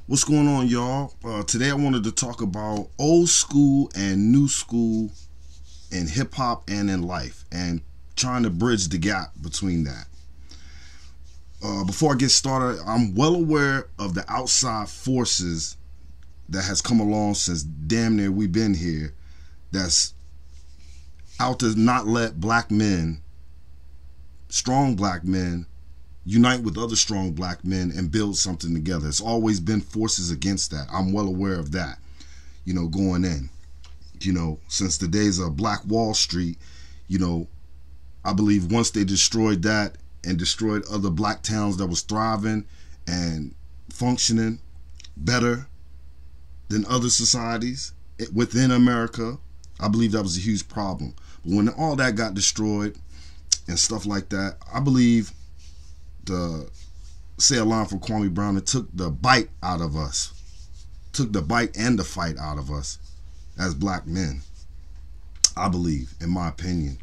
What's going on, y'all? Today I wanted to talk about old school and new school in hip hop and in life, and trying to bridge the gap between that. Before I get started, I'm well aware of the outside forces that has come along since damn near we've been here, that's out to not let black men, strong black men, unite with other strong black men and build something together. It's always been forces against that. I'm well aware of that, going in. Since the days of Black Wall Street, I believe once they destroyed that and destroyed other black towns that was thriving and functioning better than other societies within America, I believe that was a huge problem. But when all that got destroyed and stuff like that, I believe, to say a line from Kwame Brown, it took the bite out of us, took the bite and the fight out of us as black men. I believe, in my opinion,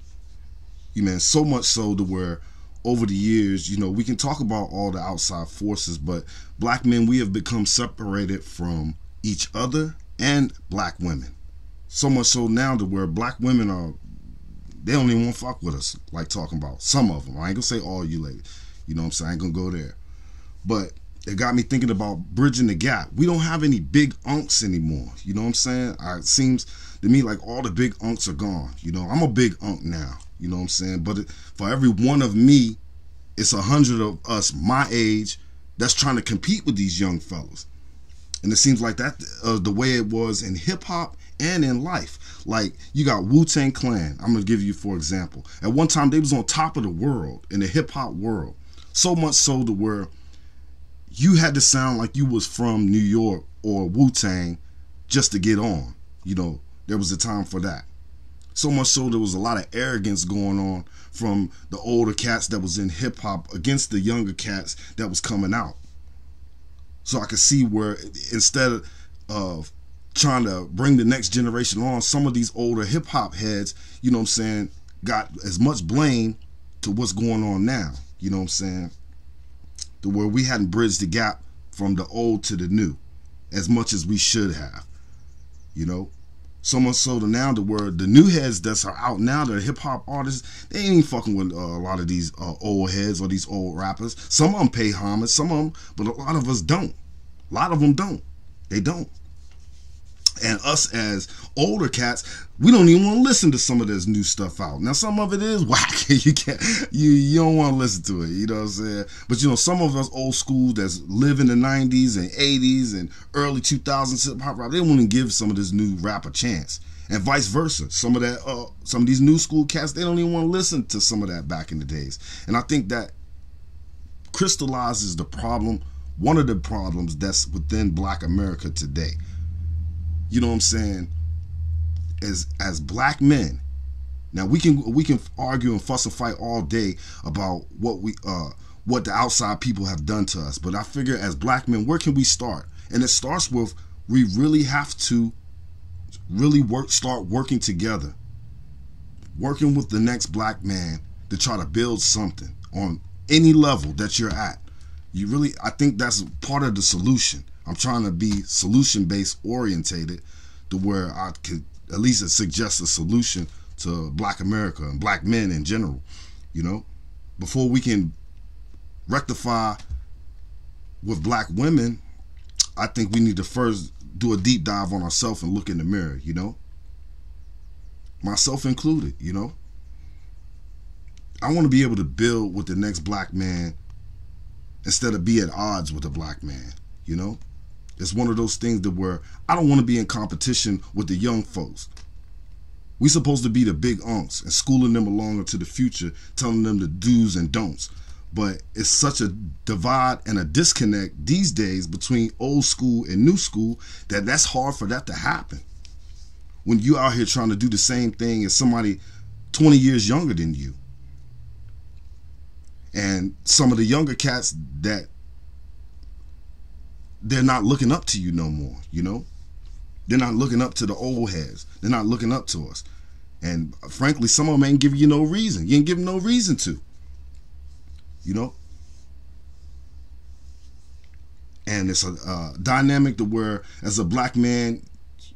so much so to where over the years, we can talk about all the outside forces, but black men, we have become separated from each other and black women. So much so now to where black women they don't even want to fuck with us, like talking about some of them. I ain't gonna say all you ladies. You know what I'm saying? I ain't gonna go there. But it got me thinking about bridging the gap. We don't have any big unks anymore. You know what I'm saying? It seems to me like all the big unks are gone. I'm a big unk now. You know what I'm saying? But for every one of me, it's 100 of us my age that's trying to compete with these young fellas. And it seems like that the way it was in hip hop and in life. Like, you got Wu-Tang Clan. I'm gonna give you for example. At one time they was on top of the world in the hip hop world. So much so to where you had to sound like you was from New York or Wu-Tang just to get on. There was a time for that. So much so there was a lot of arrogance going on from the older cats that was in hip hop against the younger cats that was coming out. So I could see where instead of trying to bring the next generation on, some of these older hip hop heads, got as much blame to what's going on now. To where we hadn't bridged the gap from the old to the new as much as we should have. So much so to now to where the new heads that are out now, the hip hop artists, they ain't fucking with a lot of these old heads or these old rappers. Some of them pay homage, some of them, but a lot of us don't. A lot of them don't. They don't. And us as older cats, we don't even want to listen to some of this new stuff out. Now, some of it is whack. You don't want to listen to it. You know what I'm saying? But some of us old school that's live in the 90s and 80s and early 2000s hip hop rap, they don't want to give some of this new rap a chance. And vice versa. Some of these new school cats, they don't even want to listen to some of that back in the days. And I think that crystallizes the problem, one of the problems that's within black America today. You know what I'm saying? As black men, now we can argue and fuss and fight all day about what the outside people have done to us. But I figure as black men, where can we start? And it starts with, we really have to start working together, working with the next black man to try to build something on any level that you're at. I think that's part of the solution. I'm trying to be solution-based orientated to where I could at least suggest a solution to black America and black men in general. Before we can rectify with black women, I think we need to first do a deep dive on ourselves and look in the mirror, myself included. I want to be able to build with the next black man instead of be at odds with a black man. It's one of those things that where I don't want to be in competition with the young folks. We supposed to be the big unks and schooling them along into the future, telling them the do's and don'ts. But it's such a divide and a disconnect these days between old school and new school that's hard for that to happen. When you out here trying to do the same thing as somebody 20 years younger than you. And some of the younger cats that they're not looking up to you no more, They're not looking up to the old heads. They're not looking up to us. And frankly, some of them ain't giving you no reason. You ain't giving no reason to. and it's a dynamic to where, as a black man,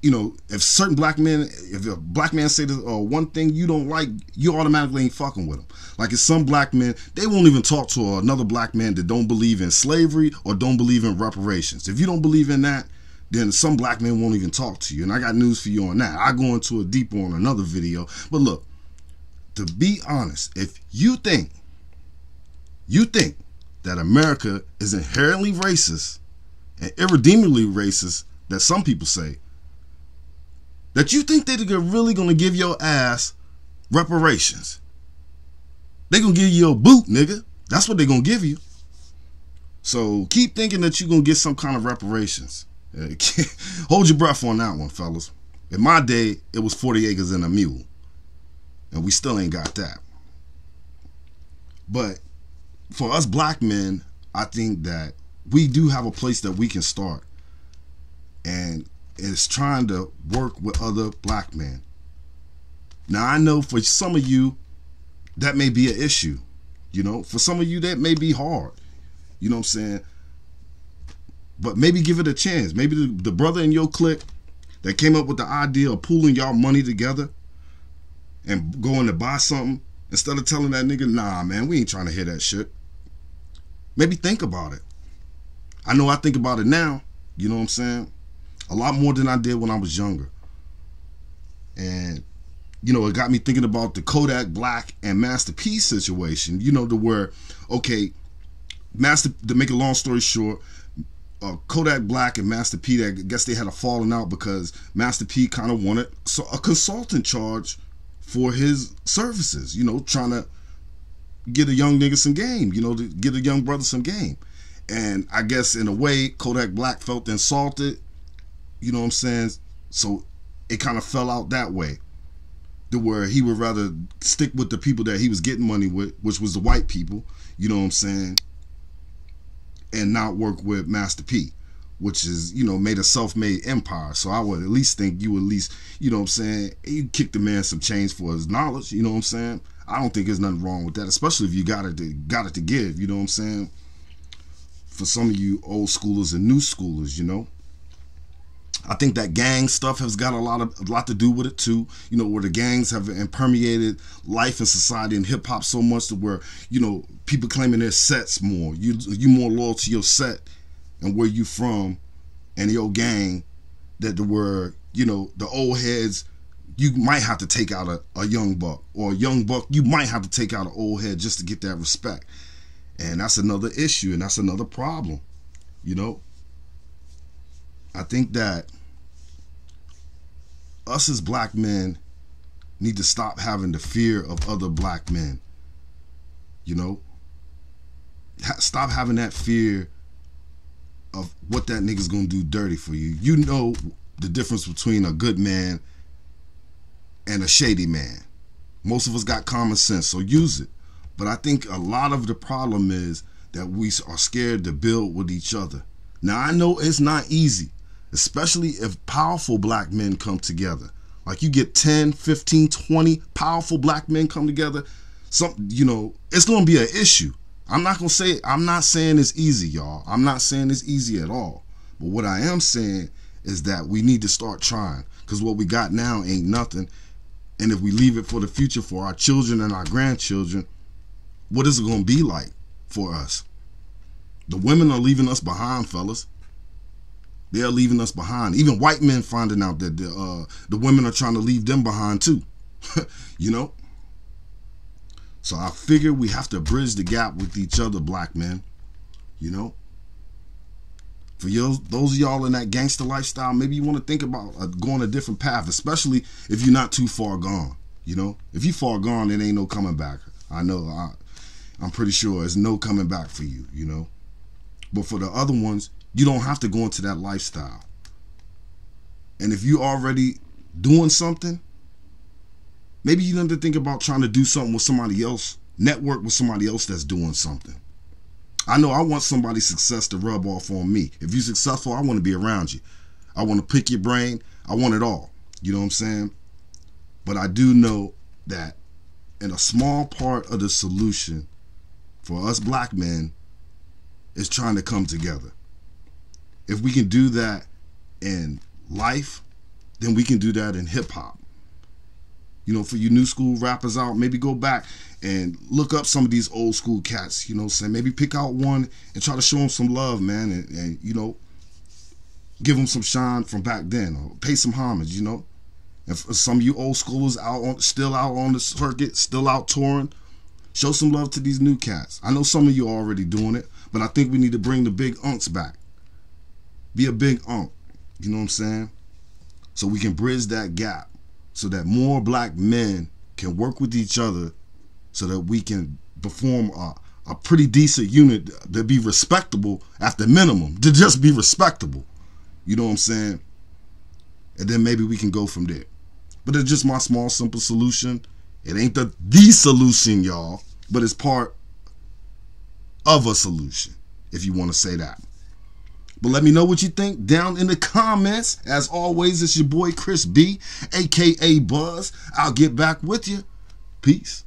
you know, if certain black men, if a black man say this, one thing you don't like, you automatically ain't fucking with them. Like, it's some black men, they won't even talk to another black man that don't believe in slavery or don't believe in reparations. If you don't believe in that, then some black men won't even talk to you. And I got news for you on that. I go into it deeper on another video. But look, to be honest, if you think that America is inherently racist and irredeemably racist, that some people say, that you think they're really going to give your ass reparations. They're going to give you a boot, nigga. That's what they're going to give you. So keep thinking that you're going to get some kind of reparations. Hold your breath on that one, fellas. In my day, it was 40 acres and a mule. And we still ain't got that. But for us black men, I think that we do have a place that we can start. And it's trying to work with other black men. Now, I know for some of you, that may be an issue. You know, for some of you, that may be hard. You know what I'm saying? But maybe give it a chance. Maybe the brother in your clique that came up with the idea of pooling y'all money together and going to buy something, instead of telling that nigga, nah, man, we ain't trying to hear that shit. Maybe think about it. I know I think about it now. You know what I'm saying? A lot more than I did when I was younger. And, you know, it got me thinking about the Kodak Black and Master P situation. You know, to where, okay, to make a long story short, Kodak Black and Master P, I guess they had a falling out because Master P kind of wanted a consultant charge for his services, you know, trying to get a young nigga some game, you know, to get a young brother some game. And I guess in a way, Kodak Black felt insulted, you know what I'm saying? So it kind of fell out that way, to where he would rather stick with the people that he was getting money with, which was the white people, you know what I'm saying? And not work with Master P, which is, you know, made a self-made empire. So I would at least think you at least, you know what I'm saying, you kick the man some change for his knowledge, you know what I'm saying? I don't think there's nothing wrong with that, especially if you got it to give, you know what I'm saying? For some of you old schoolers and new schoolers, you know? I think that gang stuff has got a lot to do with it too. You know, where the gangs have permeated life and society and hip hop so much to where, you know, people claiming their sets more. You more loyal to your set and where you from and your gang, that the where, you know, the old heads, you might have to take out a young buck, or a young buck, you might have to take out an old head just to get that respect. And that's another issue, and that's another problem, you know. I think that us as black men need to stop having the fear of other black men, you know. Stop having that fear of what that nigga's gonna do dirty for you. You know the difference between a good man and a shady man. Most of us got common sense, so use it. But I think a lot of the problem is that we are scared to build with each other. Now, I know it's not easy, especially if powerful black men come together. Like, you get 10, 15, 20 powerful black men come together, you know, it's going to be an issue. I'm not saying it's easy, y'all. I'm not saying it's easy at all. But what I am saying is that we need to start trying, because what we got now ain't nothing. And if we leave it for the future, for our children and our grandchildren, what is it going to be like for us? The women are leaving us behind, fellas. They are leaving us behind. Even white men finding out that the women are trying to leave them behind too. You know? So I figure we have to bridge the gap with each other, black men. You know? For those of y'all in that gangster lifestyle, maybe you want to think about going a different path, especially if you're not too far gone. You know? If you far gone, it ain't no coming back. I know. I'm pretty sure there's no coming back for you, you know? But for the other ones, you don't have to go into that lifestyle. And if you're already doing something, maybe you need to think about trying to do something with somebody else, network with somebody else that's doing something. I know I want somebody's success to rub off on me. If you're successful, I want to be around you. I want to pick your brain. I want it all. You know what I'm saying? But I do know that in a small part of the solution for us black men is trying to come together. If we can do that in life, then we can do that in hip hop. You know, for you new school rappers out, maybe go back and look up some of these old school cats, you know what I'm saying? Maybe pick out one and try to show them some love, man, and you know, give them some shine from back then, or pay some homage, you know? And for some of you old schoolers still out on the circuit, still out touring, show some love to these new cats. I know some of you are already doing it, but I think we need to bring the big unks back. Be a big unk, you know what I'm saying? So we can bridge that gap, so that more black men can work with each other, so that we can perform a pretty decent unit to be respectable at the minimum, to just be respectable. You know what I'm saying? And then maybe we can go from there. But it's just my small, simple solution. It ain't the solution, y'all, but it's part of a solution, if you want to say that. But let me know what you think down in the comments. As always, it's your boy Chris B, aka Buzz. I'll get back with you. Peace.